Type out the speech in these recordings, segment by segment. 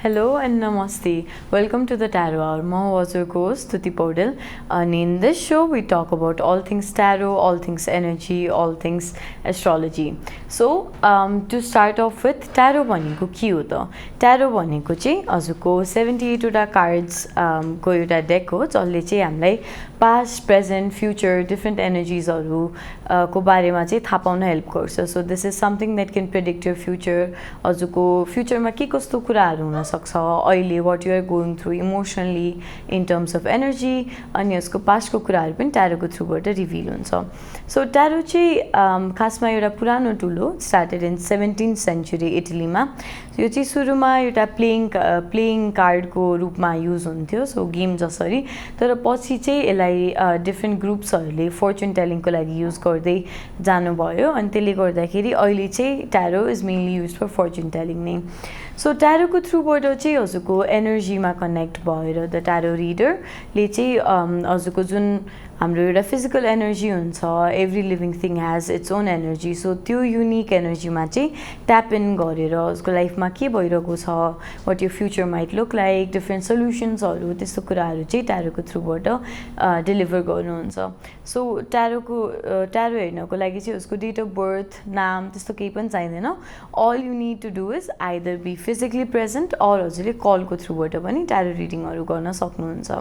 Hello and namaste. Welcome to the Tarot Hour. I was your host, Tuti Paudel. And in this show, we talk about all things tarot, all things energy, all things astrology. So, to start off with, tarot भनेको के हो त? Tarot भनेको चाहिँ हजुरको 78 वटा cards को एउटा डेक हो जसले चाहिँ हामीलाई पास्ट, प्रेजेन्ट, फ्युचर, डिफ्रेन्ट एनर्जिजहरू को बारेमा चाहिँ थाहा पाउन हेल्प गर्छ. So this is something that can predict your future. हजुरको फ्युचरमा के कस्तो कुराहरू हुनसक्छ अहिले, what you're going through emotionally in terms of energy, अनि यसको पास्टको कुराहरू पनि ट्यारोको थ्रुबाट रिभिल हुन्छ. सो ट्यारो चाहिँ खासमा एउटा पुरानो टुल हो, स्टार्टेड इन 17th सेन्चुरी इटलीमा. यो चाहिँ सुरुमा एउटा प्लेइङ कार्डको रूपमा युज हुन्थ्यो, सो गेम जसरी. तर पछि चाहिँ यसलाई डिफ्रेन्ट ग्रुप्सहरूले फर्चुन टेलिङको लागि युज गर्दै जानुभयो, अनि त्यसले गर्दाखेरि अहिले चाहिँ tarot is mainly use for fortune telling नै. सो ट्यारोको थ्रुबाट चाहिँ हजुरको एनर्जीमा कनेक्ट भएर द ट्यारो रिडरले चाहिँ हजुरको जुन हाम्रो एउटा फिजिकल एनर्जी हुन्छ, every living thing has its own energy. So त्यो युनिक एनर्जीमा चाहिँ ट्याप इन गरेर उसको लाइफमा के भइरहेको छ, वाट यो future might look like, different सल्युसन्सहरू, त्यस्तो कुराहरू चाहिँ ट्यारोको थ्रुबाट डेलिभर गर्नुहुन्छ. सो ट्यारो हेर्नको लागि चाहिँ उसको डेट अफ बर्थ, नाम त्यस्तो केही पनि चाहिँदैन. All you need to do is either be physically present or हजुरले कलको थ्रुबाट पनि ट्यारो रिडिङहरू गर्न सक्नुहुन्छ.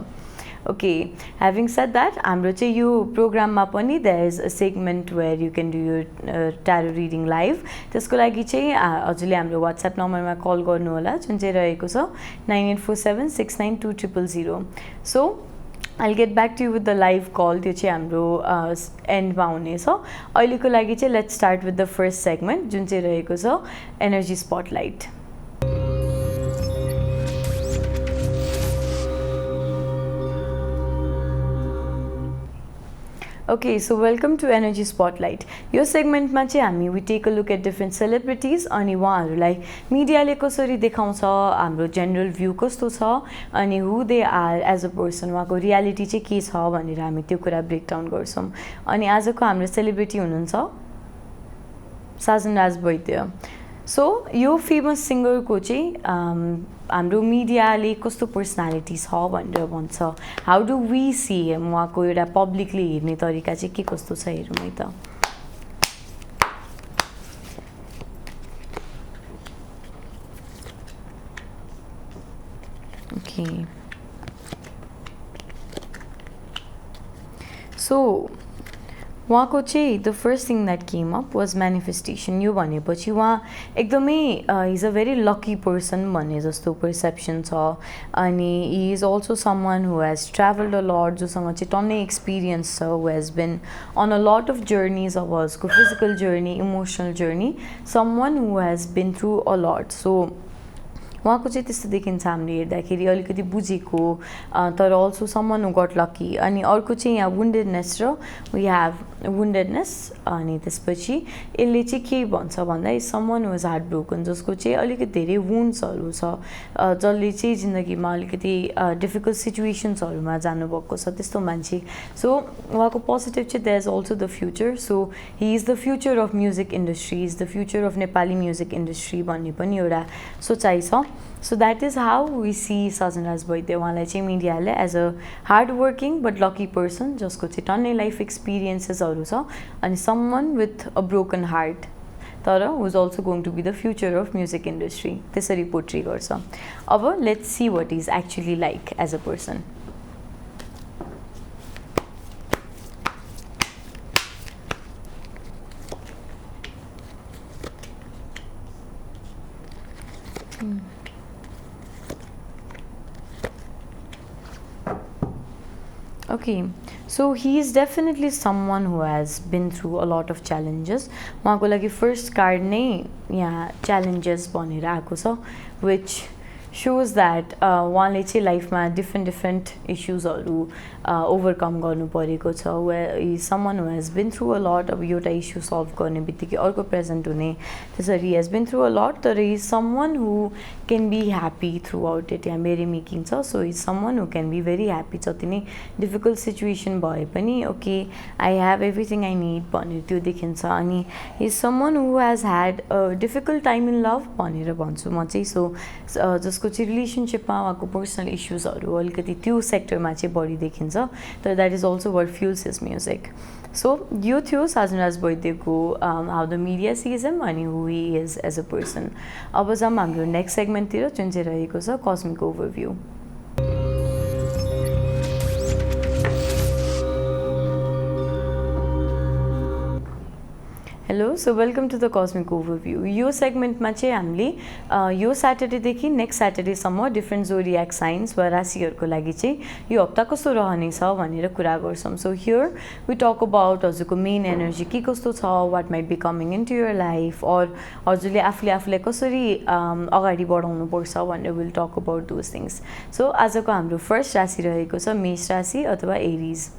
ओके, ह्याभिङ सेड द्याट, हाम्रो चाहिँ यो प्रोग्राममा पनि there is a segment where you can do your tarot reading live. त्यसको लागि चाहिँ हजुरले हाम्रो वाट्सएप नम्बरमा कल गर्नु होला, जुन चाहिँ रहेको छ 9847692000. So I'll get back to you with the live call. त्यो चाहिँ हाम्रो एन्डमा हुनेछ. अहिलेको लागि चाहिँ let's start with the first segment, जुन चाहिँ रहेको छ energy spotlight. Okay, so welcome to energy spotlight. यो सेगमेन्टमा चाहिँ हामी we take a look at different celebrities, अनि उहाँहरूलाई मिडियाले कसरी देखाउँछ, हाम्रो जेनरल भ्यू कस्तो छ, अनि who they are as a person, उहाँको रियालिटी चाहिँ के छ भनेर हामी त्यो कुरा ब्रेकडाउन गर्छौँ. अनि आजको हाम्रो सेलिब्रिटी हुनुहुन्छ साजन राज वैद्य. सो यो फेमस सिङ्गरको चाहिँ हाम्रो मिडियाले कस्तो पर्सनालिटी छ भनेर भन्छ. How do we see him, उहाँको एउटा पब्लिकले हेर्ने तरिका चाहिँ के कस्तो छ हेरौँ है त. ओके, सो उहाँको चाहिँ the first thing that came up was manifestation. यो भनेपछि उहाँ एकदमै is a very lucky person भन्ने जस्तो पर्सेप्सन छ. अनि he is also someone who has travelled a lot, जोसँग चाहिँ टन्नै एक्सपिरियन्स छ, who has been on a lot of journeys, अब उसको physical journey, emotional journey, someone who has been through a lot. So उहाँको चाहिँ त्यस्तो देखिन्छ हामीले हेर्दाखेरि, अलिकति बुझेको, तर also someone who got lucky. अनि अर्को चाहिँ यहाँ वुन्डेडनेस र वी हेभ वुन्डेडनेस. अनि त्यसपछि यसले चाहिँ के भन्छ भन्दा someone who is heart broken, जसको चाहिँ अलिकति धेरै वुन्ड्सहरू छ, जसले चाहिँ जिन्दगीमा अलिकति डिफिकल्ट सिचुएसन्सहरूमा जानुभएको छ, त्यस्तो मान्छे. सो उहाँको पोजिटिभ चाहिँ there is also the future. So he is the future of music industry, is the future of Nepali music industry भन्ने पनि एउटा सोचाइ छ. So that is how we see Sajan Raj Vaidya. उहाँलाई चाहिँ मिडियाले as a hard working but lucky person, जसको चाहिँ टन्नै लाइफ एक्सपिरियन्सेसहरू छ, अनि someone with a broken heart, तर who is also going to be the future of music industry, त्यसरी पोर्ट्रे गर्छ. अब let's see what is actually like as a person. Okay, so he is definitely someone who has been through a lot of challenges. उहाँको लागि first card नै यहाँ challenges भनेर आएको छ, which shows that उहाँले चाहिँ लाइफमा डिफ्रेन्ट इस्युजहरू ओभरकम गर्नु परेको छ. Is someone who has been through a lot. अब एउटा इस्यु सल्भ गर्ने बित्तिकै अर्को प्रेजेन्ट हुने, त्यसरी has been through a lot, तर is someone who can be happy throughout it. यहाँ मेरी मेकिङ छ. So is someone who can be very happy, जति नै डिफिकल्ट सिचुएसन भए पनि okay I have everything I need भनेर त्यो देखिन्छ. अनि is someone who has had a difficult time in love भनेर भन्छु म चाहिँ. सो जसको उसको चाहिँ रिलेसनसिपमा उहाँको पर्सनल इस्युजहरू अलिकति त्यो सेक्टरमा चाहिँ बढी देखिन्छ तर that is also what fuels his music so यो थियो साजनराज वैद्यको how the media sees him अनि who he is as a person अब जाउँ हाम्रो नेक्स्ट सेगमेन्टतिर जुन चाहिँ रहेको छ cosmic overview hello so welcome to the cosmic overview यो सेगमेन्टमा चाहिँ हामीले यो स्याटरडेदेखि नेक्स्ट स्याटरडेसम्म डिफ्रेन्ट जोडियाक साइन्स वा राशिहरूको लागि चाहिँ यो हप्ता कस्तो रहनेछ भनेर कुरा गर्छौँ so here we talk about हजुरको मेन एनर्जी के कस्तो छ what might be coming in to your life or हजुरले आफूलाई कसरी अगाडि बढाउनुपर्छ भनेर will talk about those things so आजको हाम्रो फर्स्ट राशि रहेको छ मेष राशि अथवा Aries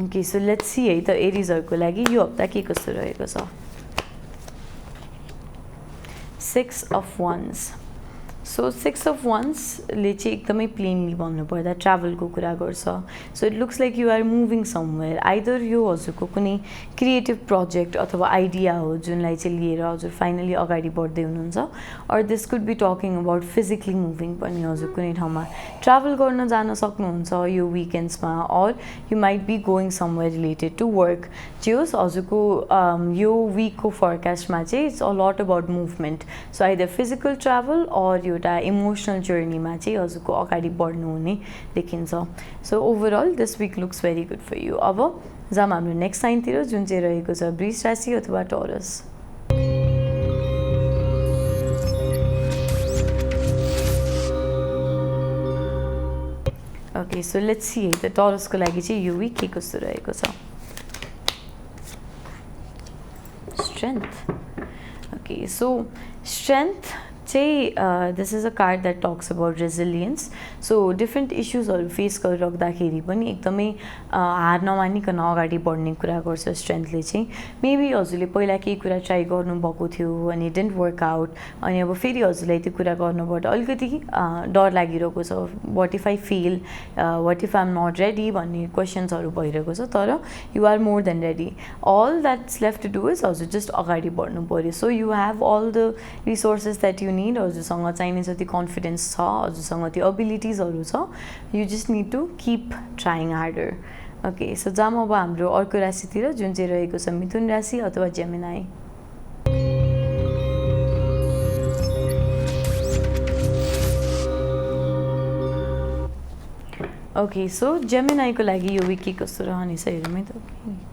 okay so let's see है त एरिजहरूको लागि यो हप्ता के कस्तो रहेको छ 6 of Wands so 6 of Wands ले चाहिँ एकदमै प्लेनली भन्नुपर्दा ट्राभलको कुरा गर्छ so it looks like you are moving somewhere either यो हजुरको कुनै क्रिएटिभ प्रोजेक्ट अथवा आइडिया हो जुनलाई चाहिँ लिएर हजुर फाइनली अगाडि बढ्दै हुनुहुन्छ or this could be talking about physically moving पनि हजुर कुनै ठाउँमा ट्राभल गर्न जान सक्नुहुन्छ यो विकेन्ड्समा or you might be going somewhere related to work जे होस् हजुरको यो विकको फरकास्टमा चाहिँ it's a lot about movement so either physical travel or एउटा इमोसनल जर्नीमा चाहिँ हजुरको अगाडि बढ्नु हुने देखिन्छ so overall this week looks very good for you अब जाम हाम्रो नेक्स्ट साइनतिर जुन चाहिँ रहेको छ वृष राशि अथवा Taurus okay so let's see है त टोरसको लागि चाहिँ यो विक के कस्तो रहेको छ स्ट्रेन्थ ओके सो स्ट्रेन्थ चाहिँ this is a card that talks about resilience so different इस्युजहरू फेस गरिराख्दाखेरि पनि एकदमै हार नमानिकन अगाडि बढ्ने कुरा गर्छ स्ट्रेन्थले चाहिँ मेबी हजुरले पहिला केही कुरा ट्राई गर्नुभएको थियो अनि डिन्ट वर्क आउट अनि अब फेरि हजुरलाई त्यो कुरा गर्नबाट अलिकति डर लागिरहेको छ what if I fail what if I am not ready भन्ने क्वेसन्सहरू भइरहेको छ तर you are more than ready all that's left to do is हजुर जस्ट अगाडि बढ्नु पऱ्यो so you have all the resources that you need हजुरसँग चाहिने जति कन्फिडेन्स छ हजुरसँग त्यो एबिलिटिजहरू छ you just need to keep trying harder okay so जाम अब हाम्रो अर्को राशितिर जुन चाहिँ रहेको छ मिथुन राशि अथवा जेमिनाई ओके सो जेमिनाईको लागि यो विक के कस्तो रहनेछ हेरौँ है त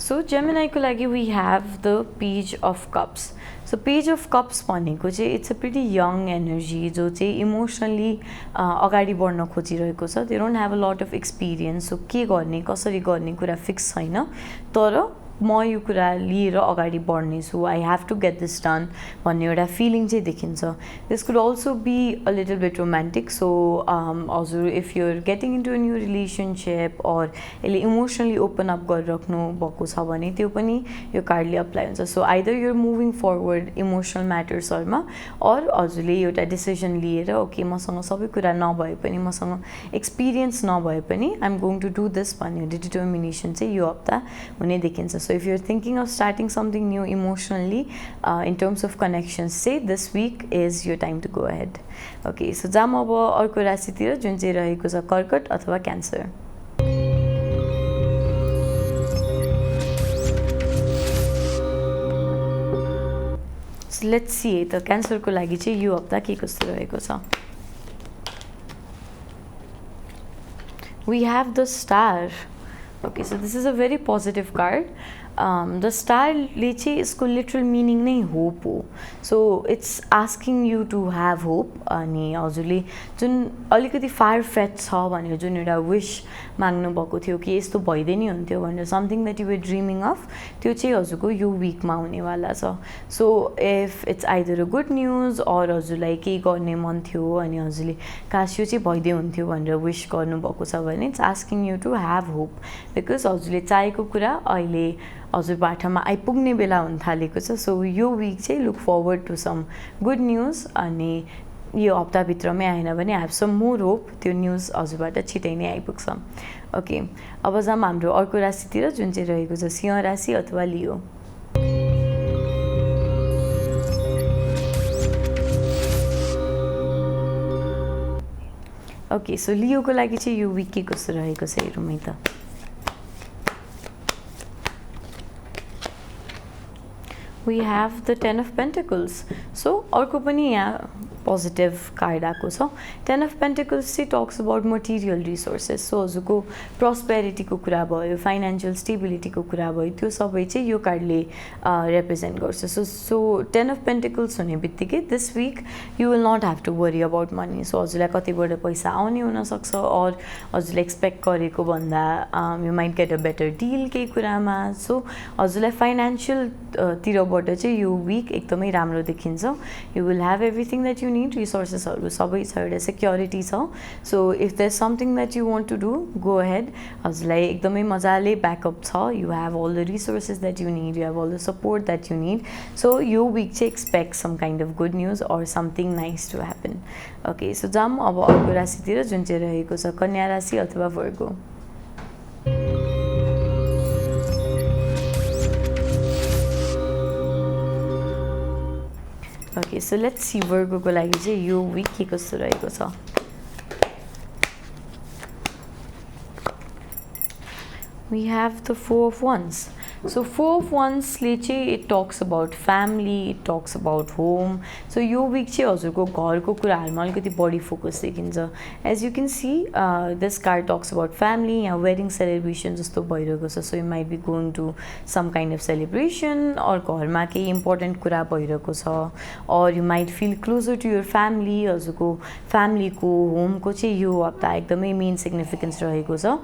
सो जेमिनाईको लागि we have the page of cups so page of cups भनेको चाहिँ it's a pretty young energy जो चाहिँ इमोसनली अगाडि बढ्न खोजिरहेको छ they don't have a lot of experience so के गर्ने कसरी गर्ने कुरा फिक्स छैन तर म यो कुरा लिएर अगाडि बढ्नेछु I have to get this done भन्ने एउटा फिलिङ चाहिँ देखिन्छ this could also be a little bit romantic so हजुर if you're getting into a new relationship or यसले इमोसनली ओपन अप गरिराख्नु भएको छ भने त्यो पनि यो कार्डले अप्लाई हुन्छ so either you're moving forward emotional म्याटर्सहरूमा अर हजुरले एउटा डिसिजन लिएर ओके मसँग सबै कुरा नभए पनि मसँग एक्सपिरियन्स नभए पनि I am going to do this भन्ने डिटर्मिनेसन चाहिँ यो हप्ता हुने देखिन्छ So if you're thinking of starting something new emotionally in terms of connections, say this week is your time to go ahead. Okay, so जाम अब अर्को राशितिर जुन चाहिँ रहेको छ कर्कट अथवा क्यान्सर So let's see त क्यान्सरको लागि चाहिँ यो हप्ता के कस्तो रहेको छ We have the Star. Okay, so this is a very positive card. The star leche isko literal meaning nahi hope ho. So it's asking you to have hope ani हजुरले जुन अलिकति फार फेच छ भनेर जुन एउटा wish माग्नु भएको थियो कि यस्तो भइदिए नि हुन्थ्यो भनेर something that you were dreaming of त्यो चाहिँ हजुरको यो विकमा हुनेवाला छ so if it's either a good news or हजुरलाई केही गर्ने मन थियो अनि हजुरले काश यो चाहिँ भइदिए हुन्थ्यो भनेर विश गर्नुभएको छ भने it's asking you to have hope because हजुरले चाहेको कुरा अहिले हजुर बाटामा आइपुग्ने बेला हुन थालेको छ सो यो विक चाहिँ look forward to some good news अनि यो हप्ताभित्रमै आएन भने I have some more hope त्यो न्युज हजुरबाट छिटै नै आइपुग्छ। ओके, अब जाऊँ हाम्रो अर्को राशितिर जुन चाहिँ रहेको छ सिंह राशि अथवा लियो। ओके, सो लियोको लागि चाहिँ यो विक के कस्तो रहेको छ हेरौँ है त। We have the 10 of Pentacles. So अर्को पनि यहाँ पोजिटिभ कार्ड आएको छ। 10 of Pentacles चाहिँ talks about material resources. So हजुरको प्रस्पेरिटीको कुरा भयो, फाइनेन्शियल स्टेबिलिटीको कुरा भयो, त्यो सबै चाहिँ यो कार्डले रिप्रेजेन्ट गर्छ। सो 10 of Pentacles हुने बित्तिकै this week you will not have to worry about money. So हजुरलाई कतिबाट पैसा आउने हुनसक्छ, और हजुरले एक्सपेक्ट गरेको भन्दा you might get a better deal केही कुरामा। सो हजुरलाई फाइनेन्शियल तिरबाट चाहिँ यो विक एकदमै राम्रो देखिन्छ। You will have everything that you need, रिसोर्सेसहरू सबै छ, एउटा सेक्युरिटी छ। So if there something that you want to do go ahead, हजुरलाई एकदमै मजाले ब्याकअप छ। You have all the resources that you need, you have all the support that you need. So यो विक चाहिँ expect some kind of good news or something nice to happen. Okay, so जाऊँ अब अर्को राशितिर जुन चाहिँ रहेको छ कन्या राशि अथवा वर्गो। ओके, सो लेट्स सी वर्गोको लागि चाहिँ यो विक के कस्तो रहेको छ। We have the 4 of Wands. So 4 of Wands ले चाहिँ it talks about family, it talks about home. So यो week चाहिँ हजुरको घरको कुराहरूमा अलिकति बढी फोकस देखिन्छ। As you can see, this card talks about family, यहाँ wedding celebration जस्तो भइरहेको छ। So you might be going to some kind of celebration, और घरमा केही important कुरा भइरहेको छ, or you might feel closer to your family। हजुरको फ्यामिलीको होमको चाहिँ यो हप्ता एकदमै मेन सिग्निफिकेन्स रहेको छ।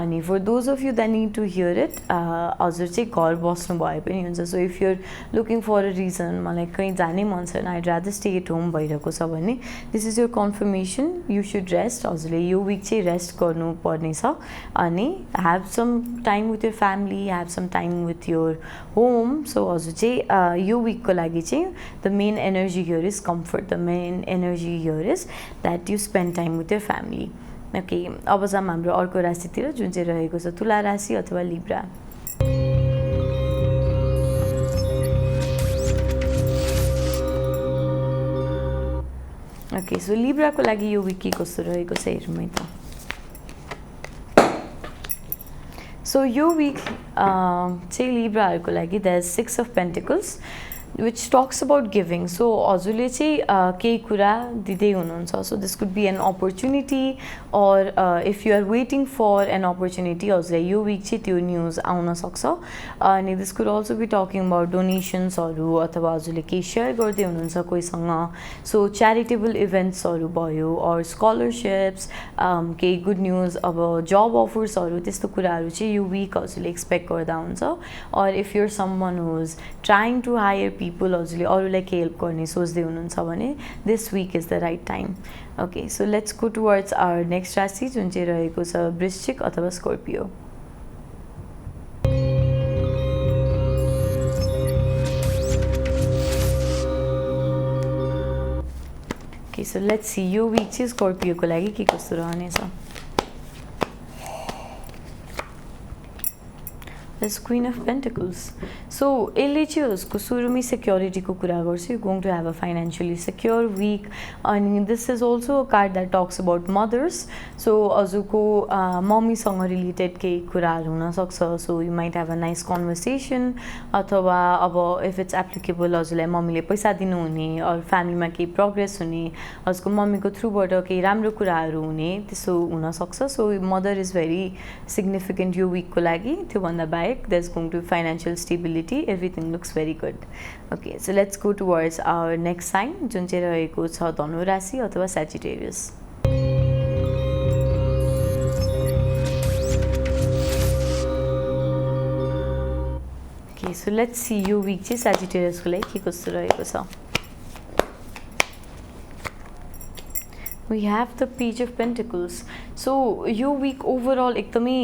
अनि for those of you that need to hear it, हजुर चाहिँ घर बस्नु भए पनि हुन्छ। So if you're looking for a reason, मलाई कहीँ जानै मन छैन, I rather stay at home भइरहेको छ भने this is your confirmation, you should rest. हजुरले यो विक चाहिँ रेस्ट गर्नुपर्ने छ, अनि have some time with your family, have some time with your home. So हजुर चाहिँ यो विकको लागि चाहिँ the main energy here is comfort, the main energy here is that you spend time with your family. Okay, अब जाऊँ हाम्रो अर्को राशितिर जुन चाहिँ रहेको छ तुला राशि अथवा लिब्रा। ओके, सो लिब्राको लागि यो विक के कस्तो रहेको छ हेरौँ है त। सो यो विक चाहिँ लिब्राहरूको लागि the 6 of Pentacles which talks about giving. So हजुरले चाहिँ केही कुरा दिँदै हुनुहुन्छ। So this could be an opportunity, और if you are waiting for an opportunity, हजुरलाई यो विक चाहिँ त्यो न्युज आउन सक्छ। अनि this could also be talking about डोनेसन्सहरू, अथवा हजुरले केही सेयर गर्दै हुनुहुन्छ कोहीसँग। सो च्यारिटेबल इभेन्ट्सहरू भयो, और स्कलरसिप्स, केही गुड न्युज, अब जब अफर्सहरू, त्यस्तो कुराहरू चाहिँ यो विक हजुरले एक्सपेक्ट गर्दा हुन्छ। और if you're someone who is trying to hire people, हजुरले अरूलाई के हेल्प गर्ने सोच्दै हुनुहुन्छ भने this week is the right time. Okay, so let's go towards our next राशि जुन चाहिँ रहेको छ वृश्चिक अथवा Scorpio. Okay, so let's see यो विक चाहिँ स्कर्पियोको लागि के कस्तो रहनेछ। This Queen of Pentacles. So यसले चाहिँ उसको सुरुमै सेक्युरिटीको कुरा गर्छ। You going to have a financially secure week. अनि this is also a card that talks about mothers. So हजुरको मम्मीसँग रिलेटेड केही कुराहरू हुनसक्छ। So you might have a nice conversation, अथवा अब इफ इट्स एप्लिकेबल हजुरलाई मम्मीले पैसा दिनुहुने, अरू फ्यामिलीमा केही प्रोग्रेस हुने, हजुरको मम्मीको थ्रुबाट केही राम्रो कुराहरू हुने, त्यस्तो हुनसक्छ। So mother is very significant यो विकको लागि। त्योभन्दा बाहेक there's going to be financial stability, everything looks very good. Okay, so let's go towards our next sign जुन चाहिँ रहेको छ धनु राशि अथवा Sagittarius. Okay, so let's see यो week चाहिँ Sagittarius को लागि के कस्तो रहेको छ। We have the Page of Pentacles. So यो विक ओभरअल एकदमै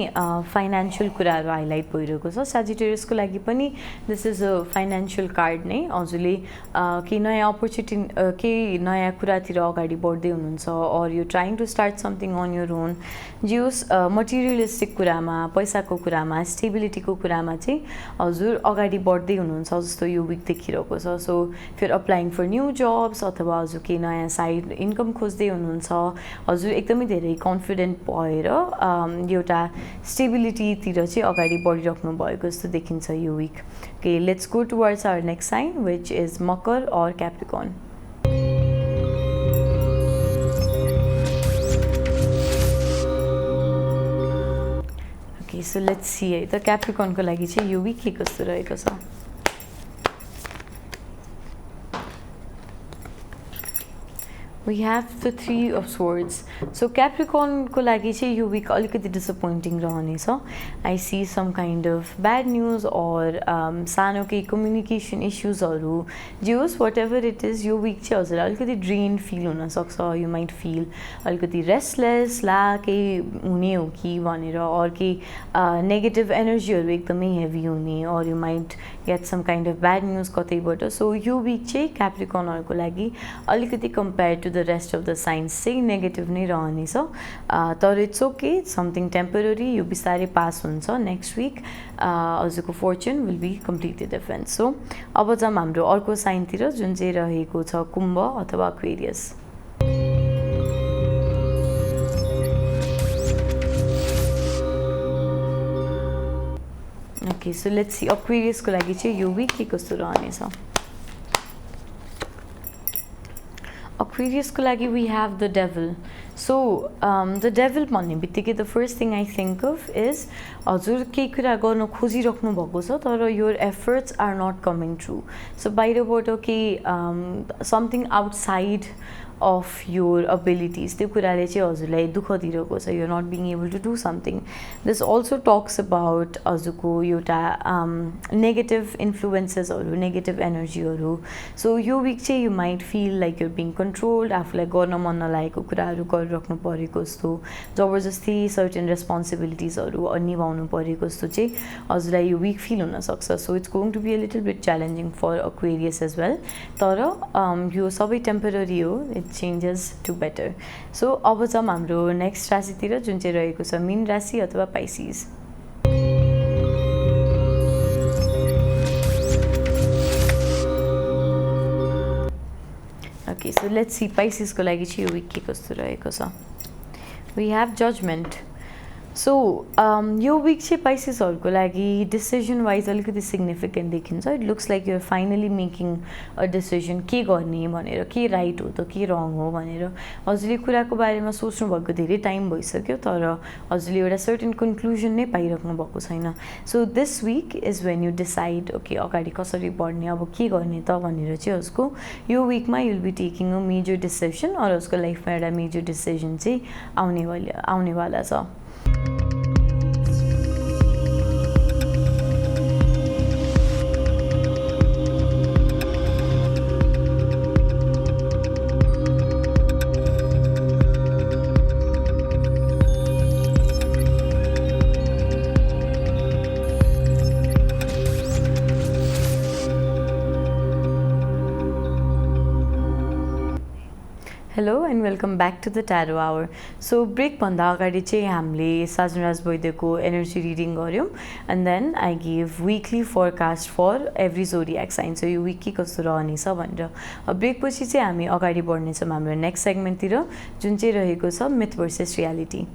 फाइनेन्सियल कुराहरू हाइलाइट भइरहेको छ। सेजिटेरियसको लागि पनि this is a financial card नै। हजुरले केही नयाँ अपर्च्युनिटी केही नयाँ कुरातिर अगाडि बढ्दै हुनुहुन्छ, or you trying to start something on your own. जे होस् मटेरियलिस्टिक कुरामा, पैसाको कुरामा, स्टेबिलिटीको कुरामा चाहिँ हजुर अगाडि बढ्दै हुनुहुन्छ जस्तो यो विक देखिरहेको छ। सो फिर अप्लाइङ फर न्यू जब्स अथवा हजुर केही नयाँ साइड इन्कम खोज्दै हुनुहुन्छ, हजुर एकदमै धेरै कन्फिडेन्ट भएर एउटा स्टेबिलिटीतिर चाहिँ अगाडि बढिराख्नु भएको जस्तो देखिन्छ यो week. Okay, let's go towards our next sign which is Makar और Capricorn. Okay, so let's see है त क्याप्रिकर्नको लागि चाहिँ यो विक के कस्तो रहेको छ। We have the Three of Swords. So Capricorn को लागि चाहिँ यो विक अलिकति डिसअपोइन्टिङ रहनेछ। I see some kind of bad news और सानो केही कम्युनिकेसन इस्युजहरू, जे होस् वाट एभर इट इज, यो विक चाहिँ हजुर अलिकति ड्रेन फिल हुनसक्छ। यु माइट फिल अलिकति रेस्टलेस, ला केही हुने हो कि भनेर, अर केही नेगेटिभ एनर्जीहरू एकदमै हेभी हुने, or you might get some kind of bad news कतैबाट। सो यो विक चाहिँ क्याप्रिकर्नहरूको लागि अलिकति compare to the rest of the signs चाहिँ नेगेटिभ नै रहनेछ। तर इट्स ओके, समथिङ टेम्पोररी, यो बिस्तारै पास हुन्छ। नेक्स्ट विक हजुरको fortune will be completely different. So अब जाऊँ हाम्रो अर्को साइनतिर जुन चाहिँ रहेको छ कुम्भ अथवा Aquarius. Okay, so let's see एक्वेरियसको लागि चाहिँ यो विक के कस्तो रहनेछ। Aquarius को लागि we have the devil. So the devil भन्ने बित्तिकै the first thing I think of is हजुर केही कुरा गर्न खोजिराख्नु भएको छ तर your efforts are not coming true. So बाहिरबाट केही something outside of your abilities, त्यो कुराले चाहिँ हजुरलाई दुःख दिइरहेको छ। you're not being able to do something. This also talks about हजुरको एउटा negative influencesहरू, negative energyहरू। so यो विक चाहिँ you might feel like you're being controlled, आफूलाई गर्न मन नलागेको कुराहरू गरिराख्नु परेको जस्तो, जबरजस्ती certain responsibilities-हरू निभाउनु परेको जस्तो चाहिँ हजुरलाई यो विक फिल हुनसक्छ। so it's going to be a little bit challenging for Aquarius as well. तर यो सबै टेम्पोररी हो, it changes to better. so अब जाऊँ हाम्रो नेक्स्ट राशितिर जुन चाहिँ रहेको छ मीन राशि अथवा Pisces. Okay, so let's see पाइसिसको लागि चाहिँ यो विक के कस्तो रहेको छ। We have judgement. सो यो विक चाहिँ पाइसिसहरूको लागि डिसिजन वाइज अलिकति सिग्निफिकेन्ट देखिन्छ। It looks like you're finally making a decision, के गर्ने भनेर, के राइट हो त के रङ हो भनेर हजुरले कुराको बारेमा सोच्नु भएको धेरै टाइम भइसक्यो तर हजुरले एउटा सर्टेन कन्क्लुजन नै पाइराख्नु भएको छैन। So this week is when you decide okay अगाडि कसरी बढ्ने, अब के गर्ने त भनेर चाहिँ उसको यो विकमा you'll be taking a major decision, or उसको लाइफमा एउटा मेजर डिसिजन चाहिँ आउनेवाला छ। Hello and welcome back to the tarot hour. So ब्रेकभन्दा अगाडि चाहिँ हामीले साजनराज वैद्यको एनर्जी रिडिङ गऱ्यौँ and then I give weekly forecast for every zodiac sign. So यो विक के कस्तो रहनेछ भनेर ब्रेकपछि चाहिँ हामी अगाडि बढ्नेछौँ हाम्रो नेक्स्ट सेगमेन्टतिर जुन चाहिँ रहेको छ myth versus reality.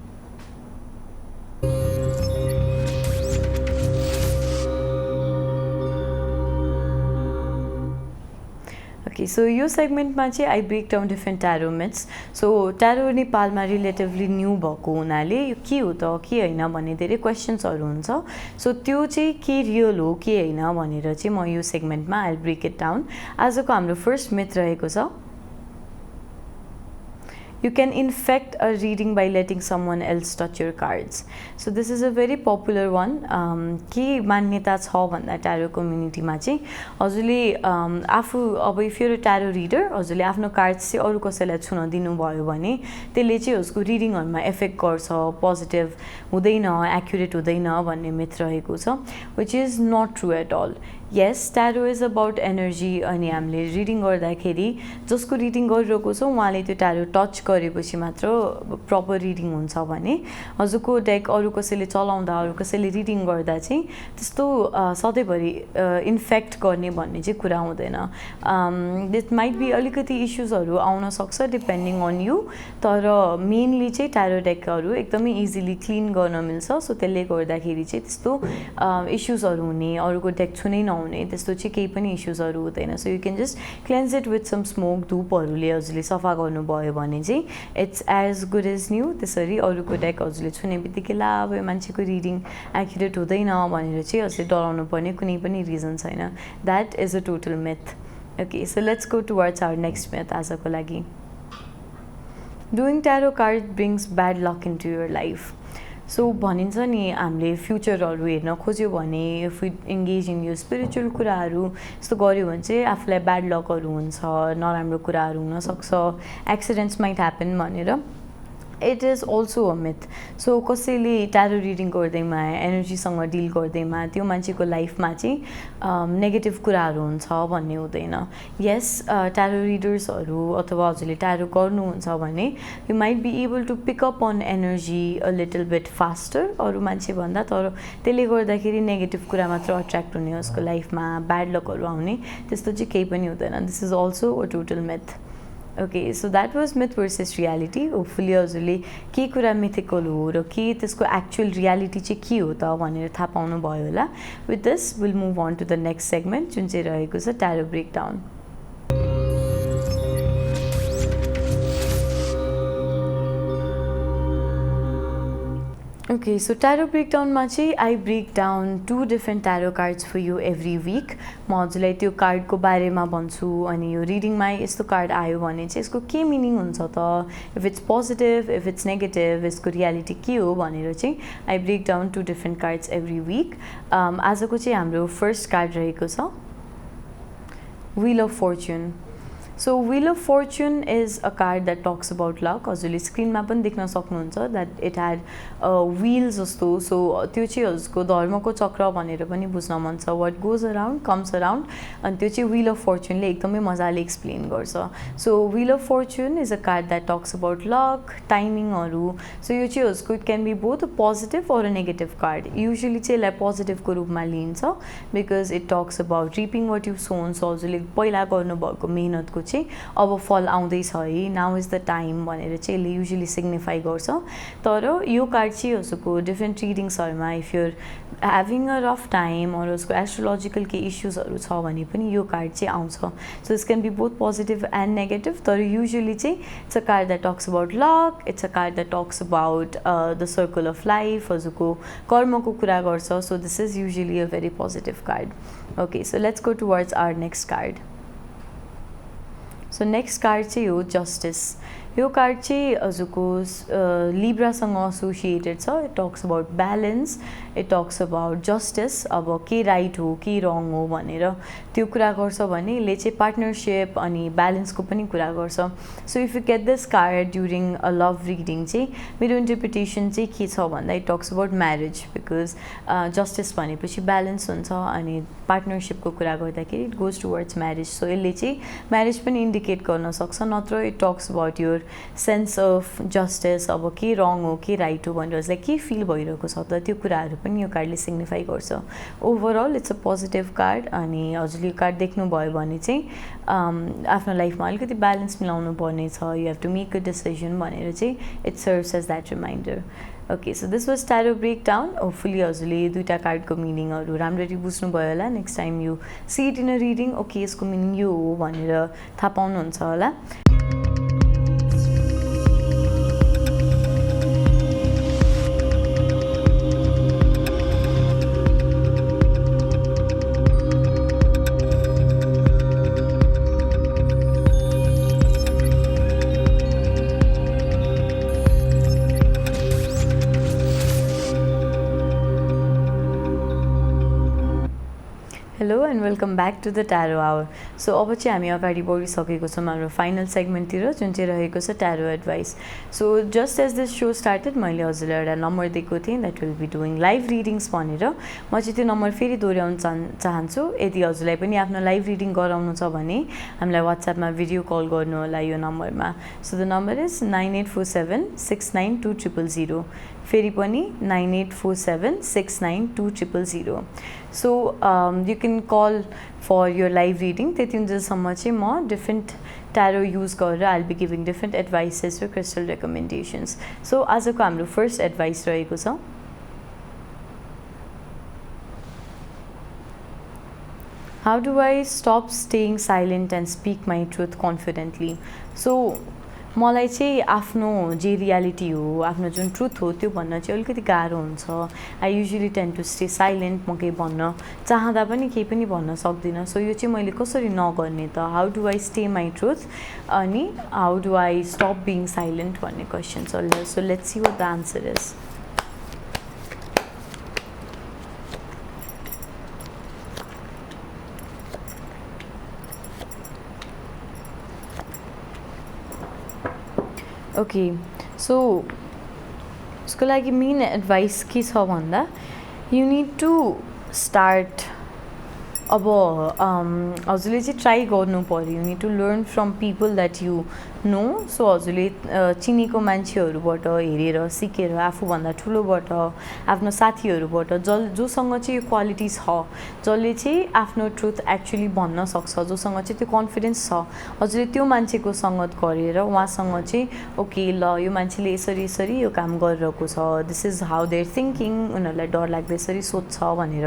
Okay, so यो सेगमेन्टमा चाहिँ I break down different tarot myths. So tarot नेपालमा रिलेटिभली न्यू भएको हुनाले यो के हो त के होइन भन्ने धेरै क्वेसन्सहरू हुन्छ। सो त्यो चाहिँ के रियल हो के होइन भनेर चाहिँ म यो सेगमेन्टमा आई ब्रेक इट डाउन। आजको हाम्रो फर्स्ट मिथ रहेको छ you can infect a reading by letting someone else touch your cards. So this is a very popular one. के मान्यता छ भन्दा ट्यारो कम्युनिटीमा चाहिँ हजुरले आफू अब if you are a tarot reader हजुरले आफ्नो कार्ड्स चाहिँ अरू कसैलाई छुन दिनुभयो भने त्यसले चाहिँ उसको रिडिङहरुमा इफेक्ट गर्छ, पोजिटिभ हुँदैन, एक्युरेट हुँदैन भन्ने मिथ रहेको छ, which is not true at all. Yes, tarot is about energy अनि हामीले रिडिङ गर्दाखेरि जसको रिडिङ गरिरहेको छ उहाँले त्यो tarot टच गरेपछि मात्र प्रपर रिडिङ हुन्छ भने हजुरको डेक अरू कसैले चलाउँदा अरू कसैले रिडिङ गर्दा चाहिँ त्यस्तो सधैँभरि इन्फेक्ट गर्ने भन्ने चाहिँ कुरा हुँदैन. दिस माइट बी अलिकति इस्युजहरू आउन सक्छ डिपेन्डिङ अन यु, तर मेनली चाहिँ tarot डेकहरू एकदमै इजिली क्लिन गर्न मिल्छ. सो त्यसले गर्दाखेरि चाहिँ त्यस्तो इस्युजहरू हुने अरूको डेक छुनै नहुने त्यस्तो चाहिँ केही पनि इस्युजहरू हुँदैन. So you can just cleanse it with some smoke, धुपहरूले हजुरले सफा गर्नुभयो भने चाहिँ it's as good as new. त्यसरी अरूको डेक हजुरले छुने बित्तिकै ला अब मान्छेको रिडिङ एक्युरेट हुँदैन भनेर चाहिँ हजुरले डराउनु पर्ने कुनै पनि रिजन छैन. That is a total myth. Okay, so let's go towards our next myth आजको लागि. Doing tarot card brings bad luck into your life. So भनिन्छ नि हामीले फ्युचरहरू हेर्न खोज्यो भने इफ वी इङ्गेज इन यो स्पिरिचुअल कुराहरू यस्तो गऱ्यो भने चाहिँ आफूलाई ब्याड लकहरू हुन्छ, नराम्रो कुराहरू हुनसक्छ, एक्सिडेन्ट्स माइट ह्यापन भनेर. It is also a myth. So कसैले ट्यारो रिडिङ गर्दैमा एनर्जीसँग डिल गर्दैमा त्यो मान्छेको लाइफमा चाहिँ नेगेटिभ कुराहरू हुन्छ भन्ने हुँदैन. यस, ट्यारो रिडर्सहरू अथवा हजुरले ट्यारो गर्नुहुन्छ भने you might be able to pick up on energy a little bit faster अरू मान्छे भन्दा, तर त्यसले गर्दाखेरि नेगेटिभ कुरा मात्र अट्र्याक्ट हुने, उसको लाइफमा ब्याड लकहरू आउने त्यस्तो चाहिँ केही पनि हुँदैन. This is also a total myth. Okay, so that was myth versus reality. Hopefully हजुरले के कुरा मिथिकल हो र के त्यसको एक्चुअल रियालिटी चाहिँ के हो त भनेर थाहा पाउनु भयो होला. With this will move on to the next segment जुन चाहिँ रहेको छ tarot breakdown. Okay, so tarot breakdown मा चाहिँ I break down 2 different tarot cards for you every week. म हजुरलाई त्यो कार्डको बारेमा भन्छु अनि यो रिडिङमा यस्तो कार्ड आयो भने चाहिँ यसको के मिनिङ हुन्छ त, if it's positive, if it's negative, यसको रियालिटी के हो भनेर चाहिँ I break down 2 different cards every week. आजको चाहिँ हाम्रो फर्स्ट कार्ड रहेको छ Wheel of Fortune. So Wheel of Fortune is a card that talks about luck. हजुरले स्क्रिनमा पनि देख्न सक्नुहुन्छ that it had wheel जस्तो. सो त्यो चाहिँ हजुरको धर्मको चक्र भनेर पनि बुझ्न मन छ. what goes around comes around अनि त्यो चाहिँ Wheel of Fortune ले एकदमै मजाले एक्सप्लेन गर्छ. So Wheel of Fortune is a card that talks about luck, टाइमिङहरू. सो यो चाहिँ हजुरको it can be both a positive or a negative card. Usually चाहिँ यसलाई पोजिटिभको रूपमा लिइन्छ because it talks about reaping what you sown. So हजुरले पहिला गर्नुभएको मेहनतको चाहिँ अब फल आउँदैछ है, नाउ इज द टाइम भनेर चाहिँ यसले युजुअली सिग्निफाई गर्छ. तर यो कार्ड चाहिँ हजुरको डिफ्रेन्ट रिडिङ्सहरूमा if you're having a rough time or उसको एस्ट्रोलोजिकल केही इस्युजहरू छ भने पनि यो कार्ड चाहिँ आउँछ. So this can be both positive and negative. तर युजुअली चाहिँ it's a card that talks about luck, it's a card that talks about the circle of life, हजुरको कर्मको कुरा गर्छ. So this is usually a very positive card. Okay, so let's go towards our next card. So next card चाहिँ हो justice. यो card चाहिँ हजुरको लिब्रासँग एसोसिएटेड छ. It talks about balance, it talks about justice. अब के राइट हो के रङ हो भनेर त्यो कुरा गर्छ भने यसले चाहिँ पार्टनरसिप अनि ब्यालेन्सको पनि कुरा गर्छ. So if you get this card during a love reading चाहिँ मेरो इन्टरप्रिटेसन चाहिँ के छ भन्दा it talks about marriage because justice भनेपछि ब्यालेन्स हुन्छ अनि पार्टनरसिपको कुरा गर्दाखेरि it goes towards marriage. So यसले चाहिँ म्यारेज पनि इन्डिकेट गर्न सक्छ. नत्र it talks about your sense of justice, अब के रङ हो के राइट हो भनेर उसलाई के फिल भइरहेको छ त त्यो कुराहरू पनि यो कार्डले सिग्निफाई गर्छ. Overall it's a positive card. अनि हजुरले यो कार्ड देख्नुभयो भने चाहिँ आफ्नो लाइफमा अलिकति ब्यालेन्स मिलाउनु पर्ने छ, you have to make a decision भनेर चाहिँ it serves as that reminder. Okay, so this was tarot breakdown. Hopefully हजुरले दुईवटा कार्डको मिनिङहरू राम्ररी बुझ्नुभयो होला. Next time you see it in a reading okay यसको मिनिङ यो हो भनेर थाहा पाउनुहुन्छ होला. Hello and welcome back to the Tarot Hour. So अब चाहिँ हामी अगाडि बढिसकेको छौँ हाम्रो फाइनल सेगमेन्टतिर जुन चाहिँ रहेको छ tarot advice. So just as this so started मैले हजुरलाई एउटा नम्बर दिएको थिएँ that will be doing live readings भनेर. म चाहिँ त्यो नम्बर फेरि दोहोऱ्याउन चाहन्छु. यदि हजुरलाई पनि आफ्नो लाइभ रिडिङ गराउनु छ भने हामीलाई वाट्सएपमा भिडियो कल गर्नु होला यो नम्बरमा. So the number is 9847692000. फेरि पनि 9847692000. So you can call for your live reading. त्यति हुन्जेलसम्म चाहिँ म डिफ्रेन्ट ट्यारो युज गरेर I'll be giving different advices or crystal recommendations. So आजको हाम्रो फर्स्ट एडभाइस रहेको छ. How do I stop staying silent and speak my truth confidently? So मलाई चाहिँ आफ्नो जे रियालिटी हो आफ्नो जुन ट्रुथ हो त्यो भन्न चाहिँ अलिकति गाह्रो हुन्छ. I usually tend to stay silent. म केही भन्न चाहँदा पनि केही पनि भन्न सक्दिनँ. सो यो चाहिँ मैले कसरी नगर्ने त how do I stay my truth अनि how do I stop being silent भन्ने क्वेसन छ. So let's see what the answer is. Okay so उसको लागि मेन एडभाइस के छ भन्दा यु निड टु स्टार्ट. अब हजुरले चाहिँ ट्राई गर्नु पऱ्यो. You need to learn from people that you know. So हजुरले चिनेको मान्छेहरूबाट हेरेर सिकेर आफूभन्दा ठुलोबाट आफ्नो साथीहरूबाट जोसँग चाहिँ यो क्वालिटी छ जसले चाहिँ आफ्नो ट्रुथ एक्चुली भन्न सक्छ जोसँग चाहिँ त्यो कन्फिडेन्स छ हजुरले त्यो मान्छेको सङ्गत गरेर उहाँसँग चाहिँ ओके ल यो मान्छेले यसरी यसरी यो काम गरिरहेको छ this is how they're thinking उनीहरूलाई डर लाग्दा यसरी सोध्छ भनेर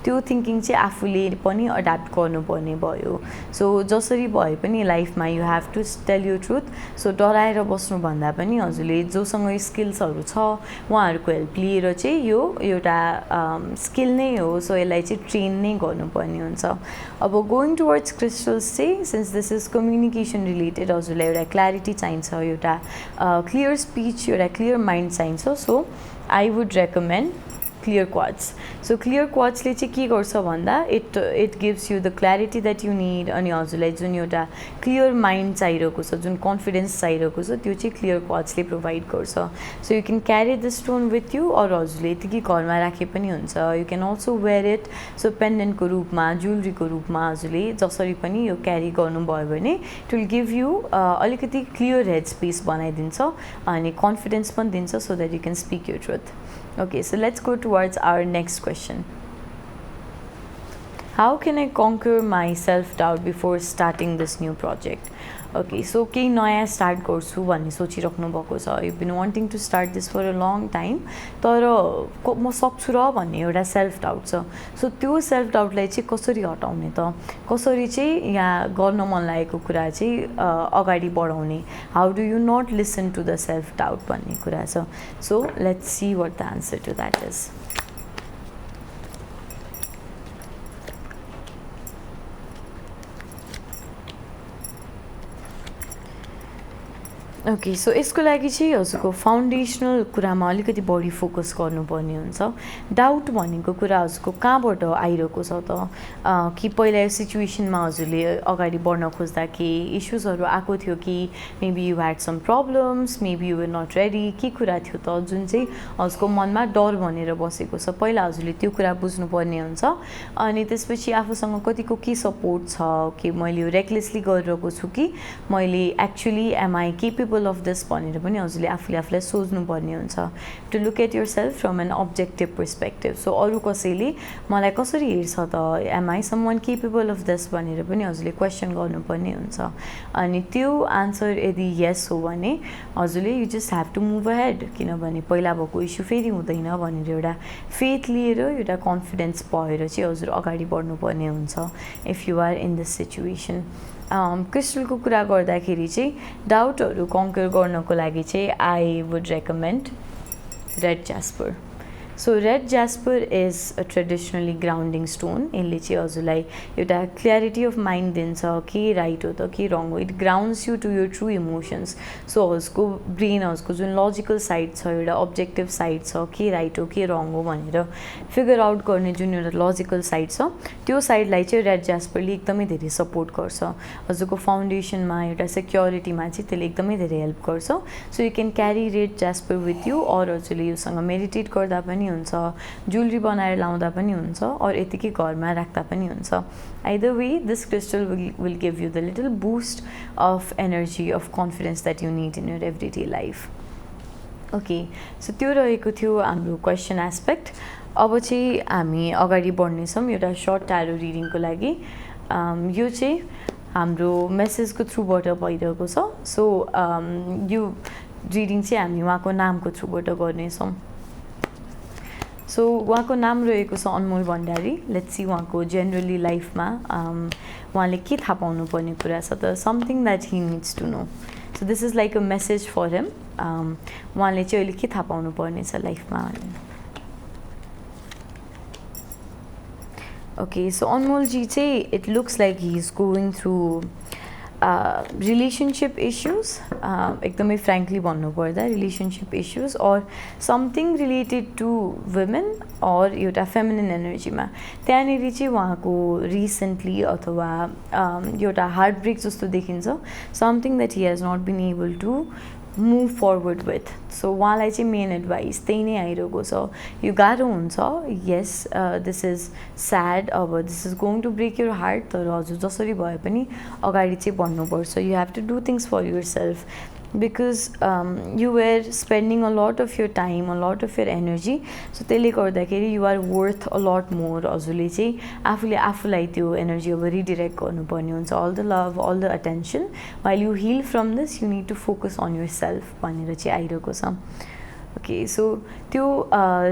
त्यो थिङ्किङ चाहिँ आफूले पनि एडाप्ट गर्नुपर्ने भयो. सो जसरी भए पनि लाइफमा you have to tell you truth. So डराएर बस्नुभन्दा पनि हजुरले जोसँग स्किल्सहरू छ उहाँहरूको हेल्प लिएर चाहिँ यो एउटा स्किल नै हो. सो यसलाई चाहिँ ट्रेन नै गर्नुपर्ने हुन्छ. अब गोइङ टुवर्ड्स क्रिस्टल्स चाहिँ since this is communication related हजुरलाई एउटा क्ल्यारिटी चाहिन्छ एउटा क्लियर स्पिच एउटा क्लियर माइन्ड चाहिन्छ. So I would recommend clear quartz. So clear क्वार्ट्सले चाहिँ के गर्छ भन्दा it gives you the clarity that you need अनि हजुरलाई जुन एउटा क्लियर माइन्ड चाहिरहेको छ जुन कन्फिडेन्स चाहिरहेको छ त्यो चाहिँ क्लियर क्वार्ट्सले प्रोभाइड गर्छ. So you can carry the stone with you अरू हजुरले यतिकै घरमा राखे पनि हुन्छ. You can also wear it. So पेन्डेन्टको रूपमा ज्वेलरीको रूपमा हजुरले जसरी पनि यो क्यारी गर्नुभयो भने इट विल गिभ यु अलिकति क्लियर हेड स्पेस बनाइदिन्छ अनि कन्फिडेन्स पनि दिन्छ so that you can speak your truth. Okay, so let's go towards our next question. How can I conquer my self-doubt before starting this new project? Okay, so केही नयाँ start गर्छु भन्ने सोचिराख्नु भएको छ. You been wanting to start this for a long time तर म सक्छु र भन्ने एउटा सेल्फ डाउट छ. सो त्यो सेल्फ डाउटलाई चाहिँ कसरी हटाउने त कसरी चाहिँ यहाँ गर्न मन लागेको कुरा चाहिँ अगाडि बढाउने how do you not listen to the self doubt भन्ने कुरा छ. So let's see what the answer to that is. Okay so यसको लागि चाहिँ हजुरको फाउन्डेसनल कुरामा अलिकति बढी फोकस गर्नुपर्ने हुन्छ. डाउट भनेको कुरा हजुरको कहाँबाट आइरहेको छ त कि पहिला सिचुएसनमा हजुरले अगाडि बढ्न खोज्दा केही इस्युजहरू आएको थियो कि maybe you had some problems maybe you were not ready के कुरा थियो त जुन चाहिँ हजुरको मनमा डर भनेर बसेको छ. पहिला हजुरले त्यो कुरा बुझ्नुपर्ने हुन्छ अनि त्यसपछि आफूसँग कतिको के सपोर्ट छ कि मैले रेकलेसली गरिरहेको छु कि मैले actually am I capable of this भनेर पनि हजुरले आफूले आफूलाई सोच्नुपर्ने हुन्छ. To look at your self from an objective perspective. So अरू कसैले मलाई कसरी हेर्छ त am I someone capable of this भनेर पनि हजुरले क्वेसन गर्नुपर्ने हुन्छ अनि त्यो आन्सर यदि यस हो भने हजुरले you just have to move ahead किनभने पहिला भएको इस्यु फेरि हुँदैन भनेर एउटा फेथ लिएर एउटा कन्फिडेन्स भएर चाहिँ हजुर अगाडि बढ्नुपर्ने हुन्छ if you are in this situation. क्रिस्टलको कुरा गर्दाखेरि चाहिँ डाउटहरू कन्कर गर्नको लागि चाहिँ I would recommend red jasper. So red jasper is a traditionally grounding stone. यसले चाहिँ हजुरलाई एउटा क्ल्यारिटी अफ माइन्ड दिन्छ के राइट हो त के रङ हो. It grounds you to your true emotions. So हजुरको ब्रेन हजुरको जुन लजिकल साइड छ एउटा अब्जेक्टिभ साइड छ के राइट हो के रङ हो भनेर फिगर आउट गर्ने जुन एउटा लजिकल साइड छ त्यो साइडलाई चाहिँ रेड ज्यास्परले एकदमै धेरै सपोर्ट गर्छ. हजुरको फाउन्डेसनमा एउटा सेक्युरिटीमा चाहिँ त्यसले एकदमै धेरै हेल्प गर्छ. So you can carry red jasper with you or हजुरले योसँग मेडिटेट गर्दा पनि हुन्छ, ज्वेलरी बनाएर लाउँदा पनि हुन्छ अर यतिकै घरमा राख्दा पनि हुन्छ. Either way this crystal will give you the little boost of energy of confidence that you need in your everyday life. Okay, so त्यो रहेको थियो हाम्रो क्वेसन एस्पेक्ट. अब चाहिँ हामी अगाडि बढ्नेछौँ एउटा सर्ट ट्यारो रिडिङको लागि. यो चाहिँ हाम्रो मेसेजको थ्रुबाट भइरहेको छ. सो यो रिडिङ चाहिँ हामी उहाँको नामको थ्रुबाट गर्नेछौँ. सो उहाँको नाम रहेको छ अनमोल भण्डारी. लेट्स सी उहाँको जेनरली लाइफमा उहाँले के थाहा पाउनुपर्ने कुरा छ त, something that he needs to know. So this is like a message for him. उहाँले चाहिँ अहिले के थाहा पाउनुपर्ने छ लाइफमा. Okay, so Anmolji चाहिँ it looks like he's going through relationship issues. एकदमै frankly भन्नुपर्दा relationship issues or something related to women or एउटा feminine energy मा त्यहाँनिर चाहिँ उहाँको recently अथवा एउटा heartbreak जस्तो देखिन्छ, something that he has not been able to move forward with. So उहाँलाई चाहिँ मेन एडभाइस त्यही नै आइरहेको छ. यो गाह्रो हुन्छ, यस दिस इज स्याड, अब this is going to break your heart, तर हजुर जसरी भए पनि अगाडि चाहिँ बढ्नुपर्छ. You have to do things for your self because you were spending a lot of your time, a lot of your energy. So त्यसले गर्दाखेरि you are worth a lot more. हजुरले चाहिँ आफूले आफूलाई त्यो एनर्जी अब रिडिरेक्ट गर्नुपर्ने हुन्छ. All the love, all the attention, while you heal from this you need to focus on your self भनेर चाहिँ आइरहेको छ. ओके, सो त्यो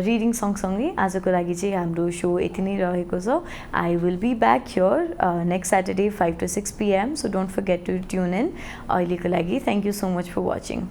रिडिङ सँगसँगै आजको लागि चाहिँ हाम्रो सो यति नै रहेको छ. I will be back here next Saturday 5 to 6 PM. So don't forget to tune in. अहिलेको लागि thank you so much for watching.